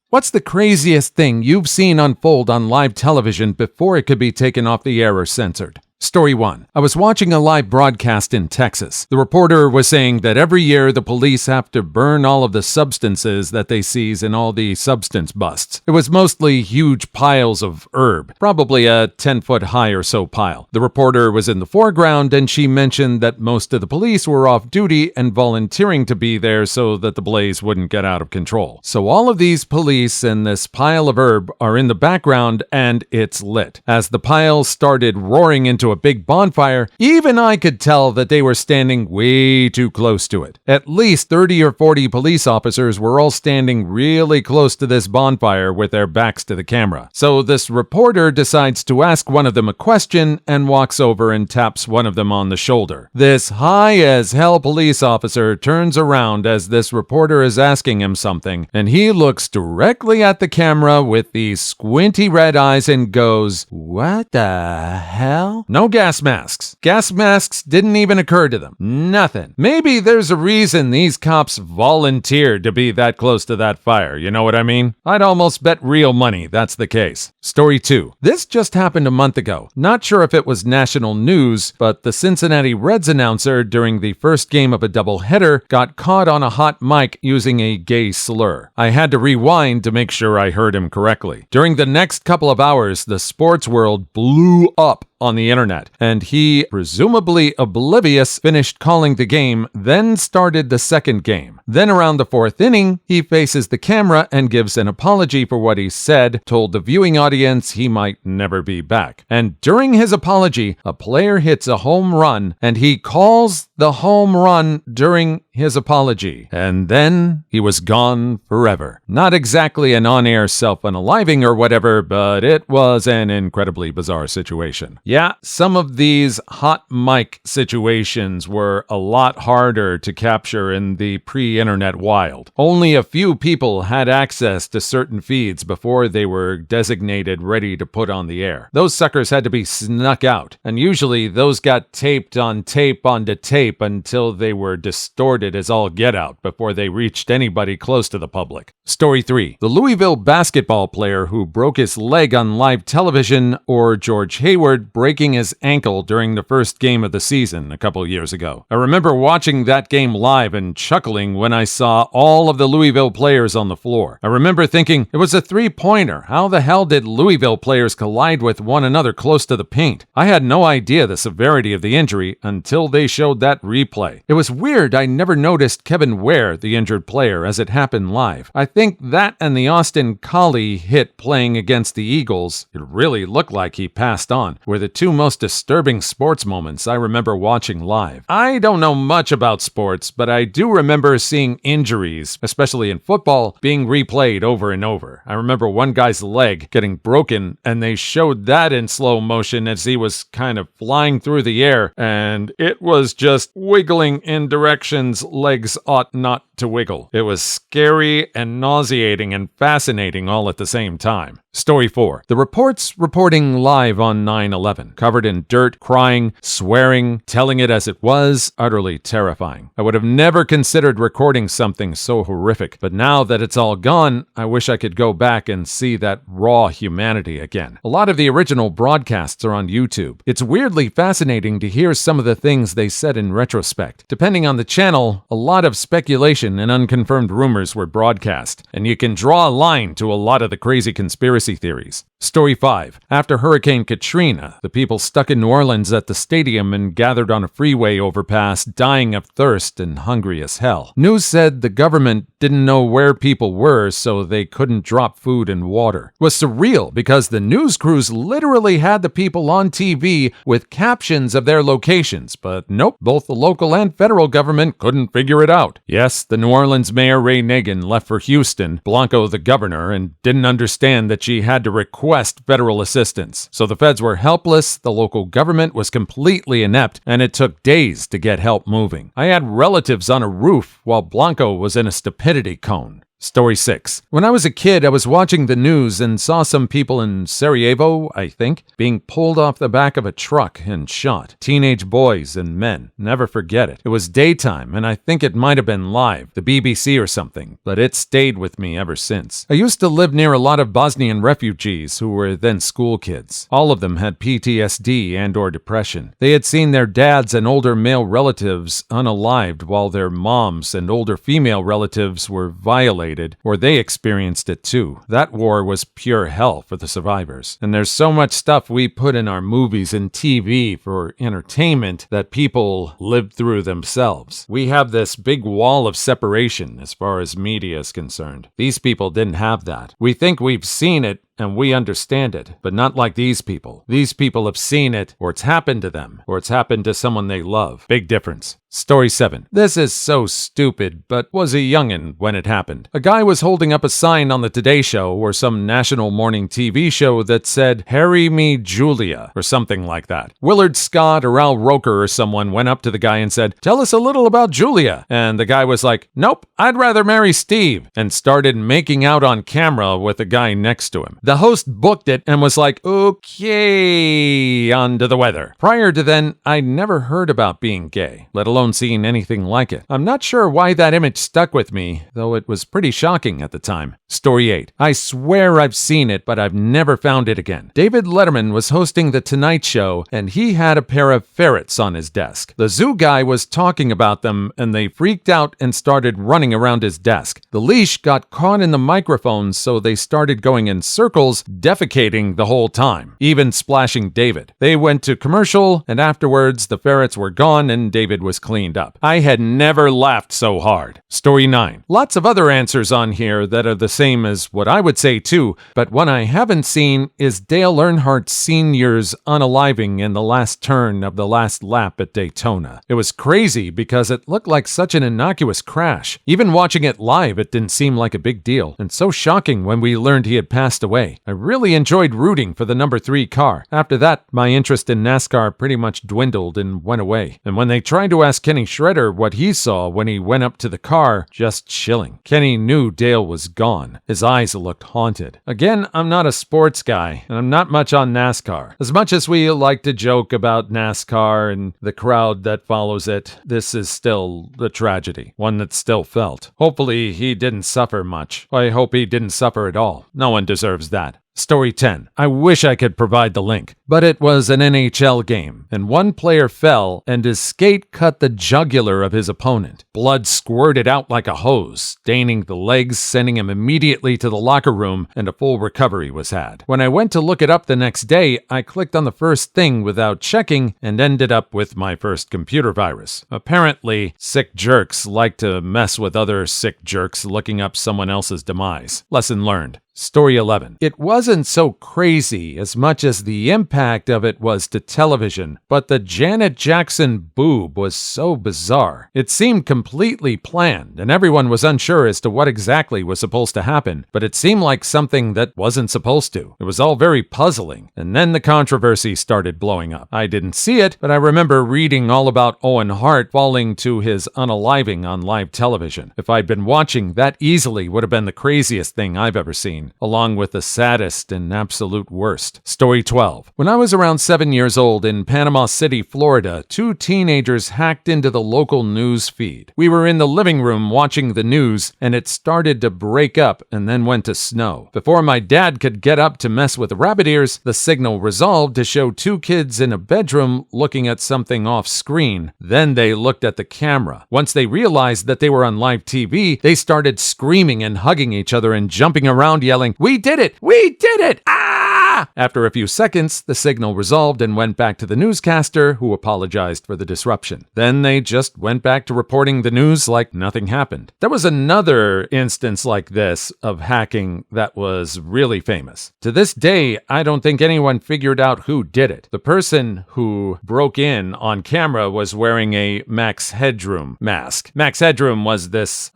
What's the craziest thing you've seen unfold on live television before it could be taken off the air or censored? Story 1. I was watching a live broadcast in Texas. The reporter was saying that every year the police have to burn all of the substances that they seize in all the substance busts. It was mostly huge piles of herb, probably a 10-foot high or so pile. The reporter was in the foreground and she mentioned that most of the police were off duty and volunteering to be there so that the blaze wouldn't get out of control. So all of these police and this pile of herb are in the background and it's lit. As the pile started roaring into a big bonfire, even I could tell that they were standing way too close to it. At least 30 or 40 police officers were all standing really close to this bonfire with their backs to the camera. So this reporter decides to ask one of them a question and walks over and taps one of them on the shoulder. This high-as-hell police officer turns around as this reporter is asking him something, and he looks directly at the camera with these squinty red eyes and goes, "What the hell?" No gas masks. Gas masks didn't even occur to them. Nothing. Maybe there's a reason these cops volunteered to be that close to that fire, you know what I mean? I'd almost bet real money that's the case. Story 2. This just happened a month ago. Not sure if it was national news, but the Cincinnati Reds announcer during the first game of a doubleheader got caught on a hot mic using a gay slur. I had to rewind to make sure I heard him correctly. During the next couple of hours, the sports world blew up on the internet, and he, presumably oblivious, finished calling the game, then started the second game. Then around the fourth inning, he faces the camera and gives an apology for what he said, told the viewing audience he might never be back. And during his apology, a player hits a home run, and he calls the home run during his apology. And then he was gone forever. Not exactly an on-air self-unaliving or whatever, but it was an incredibly bizarre situation. Yeah, some of these hot mic situations were a lot harder to capture in the pre-internet wild. Only a few people had access to certain feeds before they were designated ready to put on the air. Those suckers had to be snuck out, and usually those got taped on tape onto tape until they were distorted as all get out before they reached anybody close to the public. Story 3. The Louisville basketball player who broke his leg on live television, or George Hayward breaking his ankle during the first game of the season a couple years ago. I remember watching that game live and chuckling when I saw all of the Louisville players on the floor. I remember thinking, it was a three-pointer. How the hell did Louisville players collide with one another close to the paint? I had no idea the severity of the injury until they showed that replay. It was weird I never noticed Kevin Ware, the injured player, as it happened live. I think that and the Austin Collie hit playing against the Eagles, it really looked like he passed on, were the two most disturbing sports moments I remember watching live. I don't know much about sports, but I do remember seeing injuries, especially in football, being replayed over and over. I remember one guy's leg getting broken, and they showed that in slow motion as he was kind of flying through the air, and it was just wiggling in directions legs ought not to wiggle. It was scary and nauseating and fascinating all at the same time. Story 4. The reports reporting live on 9/11, covered in dirt, crying, swearing, telling it as it was, utterly terrifying. I would have never considered recording something so horrific, but now that it's all gone, I wish I could go back and see that raw humanity again. A lot of the original broadcasts are on YouTube. It's weirdly fascinating to hear some of the things they said in retrospect. Depending on the channel, a lot of speculation and unconfirmed rumors were broadcast, and you can draw a line to a lot of the crazy conspiracy theories. Story 5. After Hurricane Katrina, the people stuck in New Orleans at the stadium and gathered on a freeway overpass, dying of thirst and hungry as hell. News said the government didn't know where people were, so they couldn't drop food and water. It was surreal because the news crews literally had the people on TV with captions of their locations, but nope, both the local and federal government couldn't figure it out. Yes, the New Orleans mayor Ray Nagin left for Houston, Blanco the governor, and didn't understand that she had to request federal assistance. So the feds were helpless, the local government was completely inept, and it took days to get help moving. I had relatives on a roof while Blanco was in a stupidity cone. Story 6. When I was a kid, I was watching the news and saw some people in Sarajevo, I think, being pulled off the back of a truck and shot. Teenage boys and men. Never forget it. It was daytime, and I think it might have been live, the BBC or something, but it stayed with me ever since. I used to live near a lot of Bosnian refugees who were then school kids. All of them had PTSD and/or depression. They had seen their dads and older male relatives unalived while their moms and older female relatives were violated, or they experienced it too. That war was pure hell for the survivors. And there's so much stuff we put in our movies and TV for entertainment that people lived through themselves. We have this big wall of separation as far as media is concerned. These people didn't have that. We think we've seen it and we understand it, but not like these people. These people have seen it, or it's happened to them, or it's happened to someone they love. Big difference. Story 7. This is so stupid, but was a youngin' when it happened. A guy was holding up a sign on the Today Show or some national morning TV show that said, "Harry me Julia," or something like that. Willard Scott or Al Roker or someone went up to the guy and said, "Tell us a little about Julia." And the guy was like, "Nope, I'd rather marry Steve," and started making out on camera with the guy next to him. The host booked it and was like, "Okay, on to the weather." Prior to then, I'd never heard about being gay, let alone seen anything like it. I'm not sure why that image stuck with me, though it was pretty shocking at the time. Story 8. I swear I've seen it, but I've never found it again. David Letterman was hosting The Tonight Show, and he had a pair of ferrets on his desk. The zoo guy was talking about them, and they freaked out and started running around his desk. The leash got caught in the microphone, so they started going in circles, defecating the whole time, even splashing David. They went to commercial, and afterwards the ferrets were gone and David was cleaned up. I had never laughed so hard. Story 9. Lots of other answers on here that are the same as what I would say too, but one I haven't seen is Dale Earnhardt Sr.'s unaliving in the last turn of the last lap at Daytona. It was crazy because it looked like such an innocuous crash. Even watching it live, it didn't seem like a big deal, and so shocking when we learned he had passed away. I really enjoyed rooting for the number 3 car. After that, my interest in NASCAR pretty much dwindled and went away. And when they tried to ask Kenny Schroeder what he saw when he went up to the car, just chilling. Kenny knew Dale was gone. His eyes looked haunted. Again, I'm not a sports guy, and I'm not much on NASCAR. As much as we like to joke about NASCAR and the crowd that follows it, this is still a tragedy, one that's still felt. Hopefully he didn't suffer much. I hope he didn't suffer at all. No one deserves that. Story 10. I wish I could provide the link, but it was an NHL game, and one player fell, and his skate cut the jugular of his opponent. Blood squirted out like a hose, staining the legs, sending him immediately to the locker room, and a full recovery was had. When I went to look it up the next day, I clicked on the first thing without checking, and ended up with my first computer virus. Apparently, sick jerks like to mess with other sick jerks looking up someone else's demise. Lesson learned. Story 11. It wasn't so crazy as much as the impact of it was to television, but the Janet Jackson boob was so bizarre. It seemed completely planned, and everyone was unsure as to what exactly was supposed to happen, but it seemed like something that wasn't supposed to. It was all very puzzling, and then the controversy started blowing up. I didn't see it, but I remember reading all about Owen Hart falling to his unaliving on live television. If I'd been watching, that easily would have been the craziest thing I've ever seen, along with the saddest and absolute worst. Story 12. When I was around 7 years old in Panama City, Florida, 2 teenagers hacked into the local news feed. We were in the living room watching the news, and it started to break up and then went to snow. Before my dad could get up to mess with the rabbit ears, the signal resolved to show 2 kids in a bedroom looking at something off screen. Then they looked at the camera. Once they realized that they were on live TV, they started screaming and hugging each other and jumping around yelling, "We did it! We did it! Ah!" After a few seconds, the signal resolved and went back to the newscaster, who apologized for the disruption. Then they just went back to reporting the news like nothing happened. There was another instance like this of hacking that was really famous. To this day, I don't think anyone figured out who did it. The person who broke in on camera was wearing a Max Headroom mask. Max Headroom was this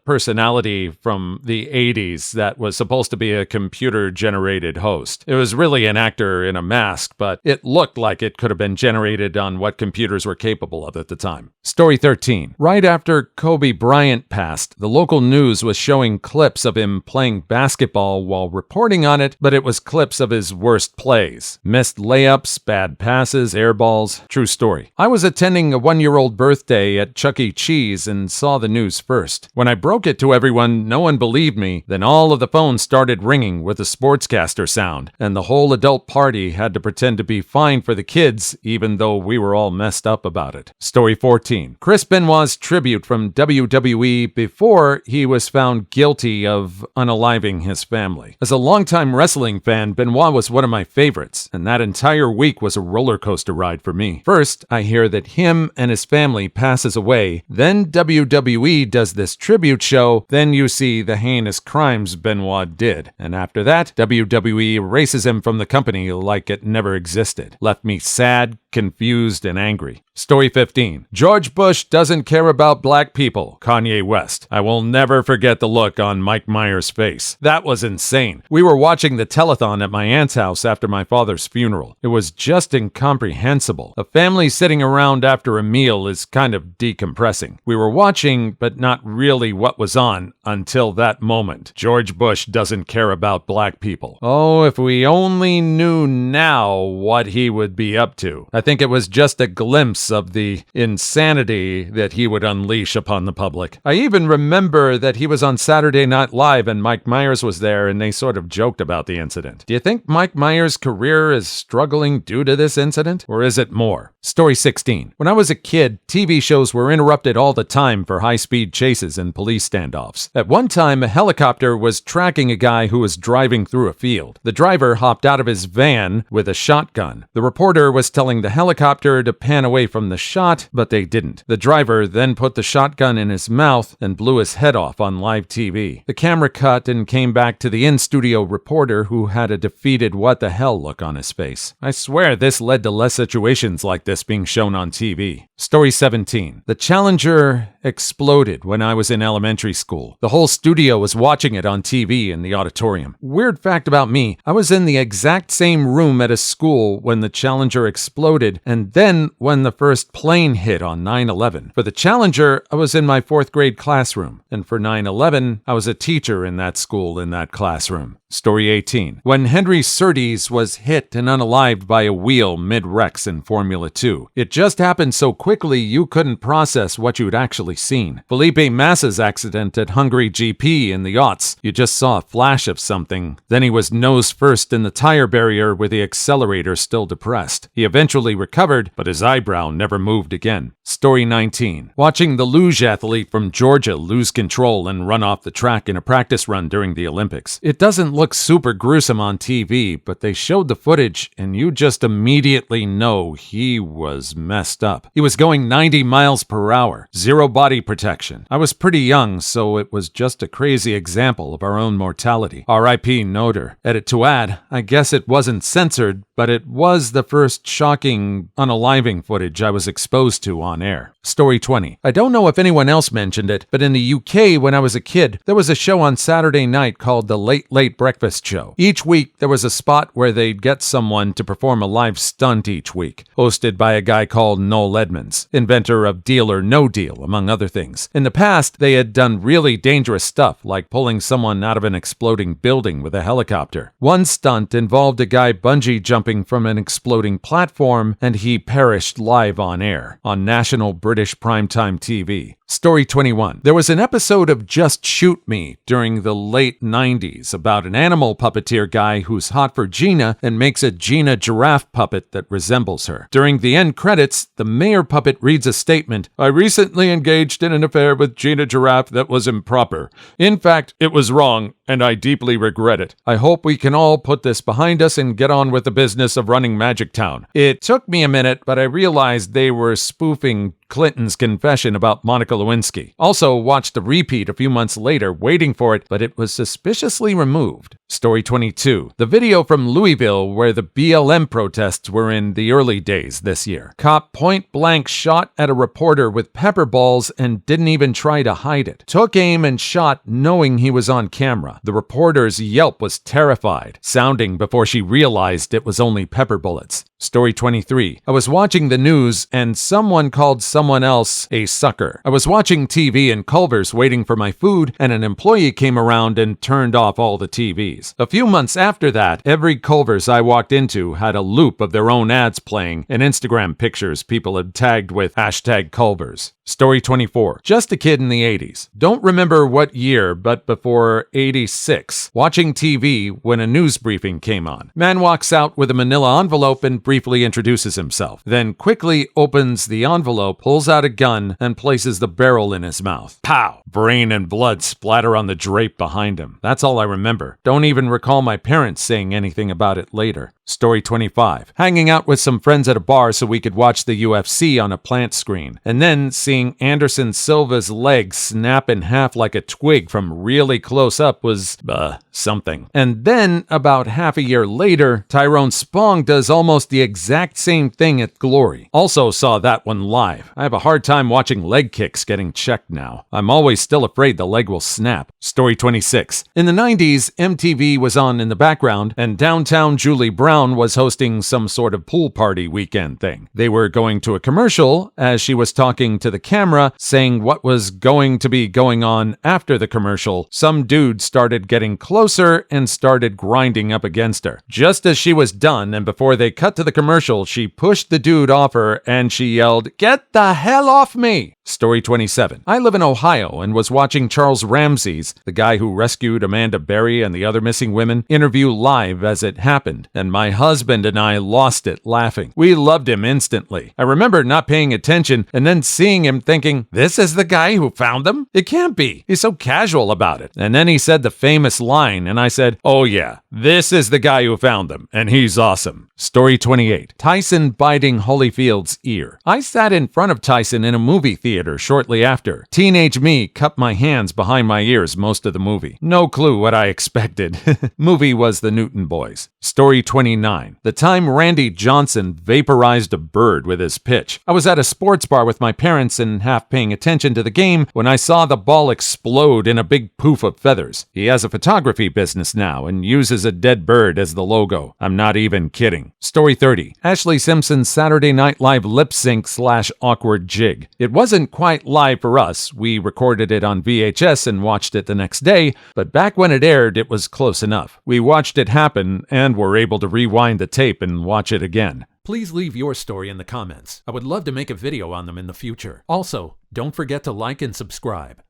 personality from the 80s that was supposed to be a computer computer-generated host. It was really an actor in a mask, but it looked like it could have been generated on what computers were capable of at the time. Story 13. Right after Kobe Bryant passed, the local news was showing clips of him playing basketball while reporting on it, but it was clips of his worst plays. Missed layups, bad passes, air balls. True story. I was attending a 1-year-old birthday at Chuck E. Cheese and saw the news first. When I broke it to everyone, no one believed me. Then all of the phones started ringing with a sportscaster sound, and the whole adult party had to pretend to be fine for the kids, even though we were all messed up about it. Story 14. Chris Benoit's tribute from WWE before he was found guilty of unaliving his family. As a longtime wrestling fan, Benoit was one of my favorites, and that entire week was a roller coaster ride for me. First, I hear that him and his family passes away, then WWE does this tribute show, then you see the heinous crimes Benoit did, and after that, WWE erases him from the company like it never existed. Left me sad, confused, and angry. Story 15. George Bush doesn't care about black people. Kanye West. I will never forget the look on Mike Myers' face. That was insane. We were watching the telethon at my aunt's house after my father's funeral. It was just incomprehensible. A family sitting around after a meal is kind of decompressing. We were watching, but not really what was on until that moment. George Bush doesn't care about black people. Oh, if we only knew now what he would be up to. I think it was just a glimpse of the insanity that he would unleash upon the public. I even remember that he was on Saturday Night Live and Mike Myers was there and they sort of joked about the incident. Do you think Mike Myers' career is struggling due to this incident? Or is it more? Story 16. When I was a kid, TV shows were interrupted all the time for high-speed chases and police standoffs. At one time, a helicopter was tracking a guy who was driving through a field. The driver hopped out of his van with a shotgun. The reporter was telling the helicopter to pan away from the shot, but they didn't. The driver then put the shotgun in his mouth and blew his head off on live TV. The camera cut and came back to the in-studio reporter who had a defeated what the hell look on his face. I swear this led to less situations like this being shown on TV. Story 17. The Challenger exploded when I was in elementary school. The whole studio was watching it on TV in the auditorium. Weird fact about me, I was in the exact same room at a school when the Challenger exploded, and then when the first plane hit on 9/11. For the Challenger, I was in my 4th grade classroom, and for 9/11, I was a teacher in that school in that classroom. Story 18. When Henry Surtees was hit and unalived by a wheel mid-Rex in Formula 2. It just happened so quickly you couldn't process what you'd actually seen. Felipe Massa's accident at Hungary GP in the aughts. You just saw a flash of something. Then he was nose first in the tire barrier with the accelerator still depressed. He eventually recovered, but his eyebrow never moved again. Story 19. Watching the luge athlete from Georgia lose control and run off the track in a practice run during the Olympics. It doesn't look super gruesome on TV, but they showed the footage and you just immediately know he was messed up. He was going 90 miles per hour, zero body protection. I was pretty young, so it was just a crazy example of our own mortality. R.I.P. Noter. Edit to add, I guess it wasn't censored, but it was the first shocking unaliving footage I was exposed to on air. Story 20. I don't know if anyone else mentioned it, but in the UK when I was a kid, there was a show on Saturday night called The Late Late Breakfast Show. Each week, there was a spot where they'd get someone to perform a live stunt each week, hosted by a guy called Noel Edmonds, inventor of Deal or No Deal, among other things. In the past, they had done really dangerous stuff, like pulling someone out of an exploding building with a helicopter. One stunt involved a guy bungee jumping from an exploding platform, and he perished live on air, on national British primetime TV. Story 21. There was an episode of Just Shoot Me during the late 90s about an animal puppeteer guy who's hot for Gina and makes a Gina giraffe puppet that resembles her. During the end credits, the mayor puppet reads a statement, "I recently engaged in an affair with Gina Giraffe that was improper. In fact, it was wrong, and I deeply regret it. I hope we can all put this behind us and get on with the business of running Magic Town." It took me a minute, but I realized they were spoofing Clinton's confession about Monica Lewinsky. Also watched the repeat a few months later, waiting for it, but it was suspiciously removed. Story 22. The video from Louisville where the BLM protests were in the early days this year. Cop point-blank shot at a reporter with pepper balls and didn't even try to hide it. Took aim and shot knowing he was on camera. The reporter's yelp was terrified, sounding before she realized it was only pepper bullets. Story 23. I was watching the news and someone called someone else a sucker. I was watching TV in Culver's waiting for my food and an employee came around and turned off all the TVs. A few months after that, every Culver's I walked into had a loop of their own ads playing and Instagram pictures people had tagged with #Culver's. Story 24. Just a kid in the 80s. Don't remember what year, but before 86. Watching TV when a news briefing came on. Man walks out with a manila envelope and briefly introduces himself. Then quickly opens the envelope, pulls out a gun, and places the barrel in his mouth. Pow! Brain and blood splatter on the drape behind him. That's all I remember. Don't even recall my parents saying anything about it later. Story 25. Hanging out with some friends at a bar so we could watch the UFC on a plant screen. And then seeing Anderson Silva's leg snap in half like a twig from really close up was, something. And then, about half a year later, Tyrone Spong does almost the exact same thing at Glory. Also saw that one live. I have a hard time watching leg kicks getting checked now. I'm always still afraid the leg will snap. Story 26. In the 90s, MTV was on in the background, and downtown Julie Brown was hosting some sort of pool party weekend thing. They were going to a commercial as she was talking to the camera, saying what was going to be going on after the commercial. Some dude started getting closer and started grinding up against her. Just as she was done and before they cut to the commercial, she pushed the dude off her and she yelled, "Get the hell off me!" Story 27. I live in Ohio and was watching Charles Ramsey's, the guy who rescued Amanda Berry and the other missing women, interview live as it happened, and my husband and I lost it laughing. We loved him instantly. I remember not paying attention and then seeing him thinking, this is the guy who found them? It can't be. He's so casual about it. And then he said the famous line and I said, oh yeah, this is the guy who found them and he's awesome. Story 28. Tyson biting Holyfield's ear. I sat in front of Tyson in a movie theater shortly after. Teenage me cupped my hands behind my ears most of the movie. No clue what I expected. Movie was The Newton Boys. Story 29. The time Randy Johnson vaporized a bird with his pitch. I was at a sports bar with my parents and half paying attention to the game when I saw the ball explode in a big poof of feathers. He has a photography business now and uses a dead bird as the logo. I'm not even kidding. Story 30. Ashley Simpson's Saturday Night Live lip sync / awkward jig. It wasn't quite live for us. We recorded it on VHS and watched it the next day, but back when it aired, it was close enough. We watched it happen and were able to rewind the tape and watch it again. Please leave your story in the comments. I would love to make a video on them in the future. Also, don't forget to like and subscribe.